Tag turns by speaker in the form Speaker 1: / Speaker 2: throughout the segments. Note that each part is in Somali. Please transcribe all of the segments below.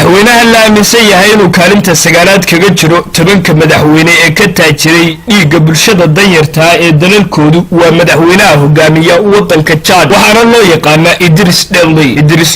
Speaker 1: madaxweynaha la aaminsan yahay inuu kaalinta sagaalaad kaga jiro tobanka madaxweyne ee ka taajiray dhiigga bulshada danyarta ee dalalkoodu waa madaxweynaha hogaamiya wadanka Chad waxaana loo yaqaanaa Idris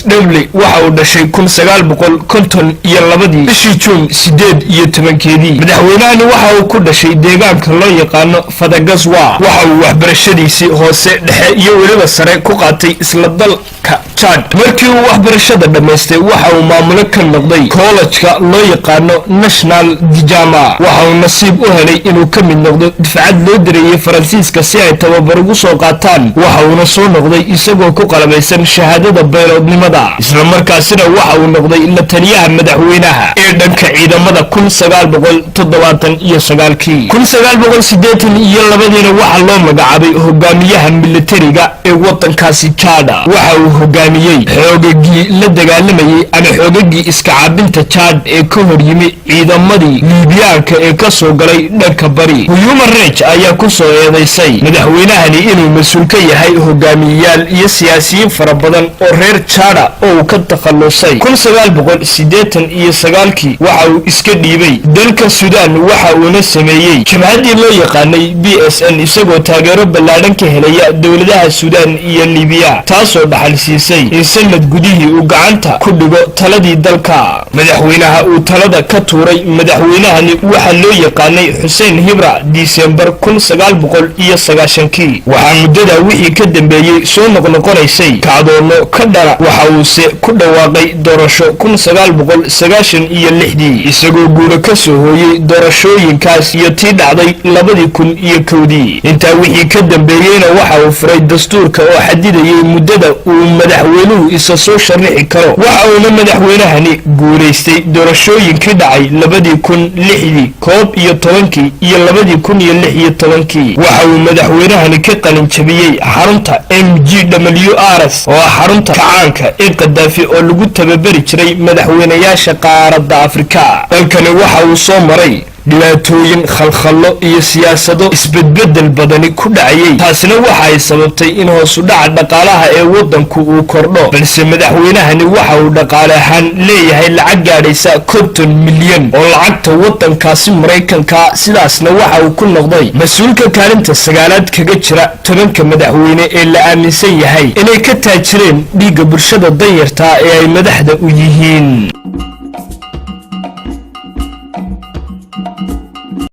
Speaker 1: Deby waxa uu dhashay 1952 bishii Juun 18 madaxweynahani waxa uu ku dhashay deegaanka loo yaqaano Fadagazwa waxa uu waxbarashadiisii hoose dhexe iyo weliba sare ku qaatay isla dalka Chad markii uu waxbarashada dhameystay waxa uu maamulo ka noqday college-ka loo yaqaano National Dijama waxa uu nasiib u helay inuu ka mid noqdo difacad loo direeyay Faransiiska si ay tababar ugu soo qaataan waxa uu soo noqday isagoo ku qalabaysan shahaadada bayloodnimada isla markaasina waxa uu noqday la taliyaha madaxweynaha ee dhanka ciidamada 1979 1982 waxa loo magacaabay hogaamiyaha militariga ee wadankaasi Chad waxa uu hogaamiyay xoogagii la dagaalamayay ama xoogagii iska caabinta Chad ee ka hor yimi ciidamadii Liibiyaanka ee ka soo galay dhanka bari Human Rights ayaa ku soo eedeysay madaxweynahani inuu mas'uul ka yahay hogaamiyayaal iyo siyaasiyiin fara badan oo reer Chad oo ka takhalusay 1989 waxa uu iska dhiibay dalka Suudaan waxa uu sameeyay jabhadii loo yaqaanay BSN isagoo taageero ballaaran ka helaya dawladaha Suudaan iyo Liibiya taasoo dhaxal siisay in sanad gudihii uu gacanta ku dhigo taladii dalka madaxweynaha uu talada ka tuuray madaxweynahani waxa loo yaqaanay Hussein Hibra December 1990 waxa muddada wixii ka dambeeyay soo noqonaysay kacdoono ka dhara waxa uu se ku dhawaaqay doorasho 1996 isagoo guulo ka soo hooyay doorashooyinkaas iyo tii dhacday 2001 inta wixii ka dambeeyayna waxa uu furay dastuurka oo xadidayay muddada uu madaxweynuhu isa soo sharixi karo waxa uu madaxweynahani guuleystay doorashooyinkii dhacay 2006 koob iyo 10 iyo 2016 waxa uu madaxweynahani ka qalin jabiyay xarunta MGWRS oo xarunta kacaanka ee Qadaafi oo lagu tababari jiray madaxweynayaasha qaaradda Afrika dalkani waxa uu soo maray dhibaatooyin khalkhallo iyo siyaasado isbedbedel badani ku dhacayay taasina waxa ay sababtay in hoos u dhaca dhaqaalaha ee wadanku uu kordho balse madaxweynahani waxa uu dhaqaale ahaan leeyahay lacag gaadhaysa 50 milyan oo lacagta wadankaasi Mareykanka sidaasna waxa uu ku noqday mas'uulka kaalinta sagaalaad kaga jira tobanka madaxweyne ee la aaminsan yahay inay ka taajireen dhiigga bulshada danyarta ee ay madaxda u yihiin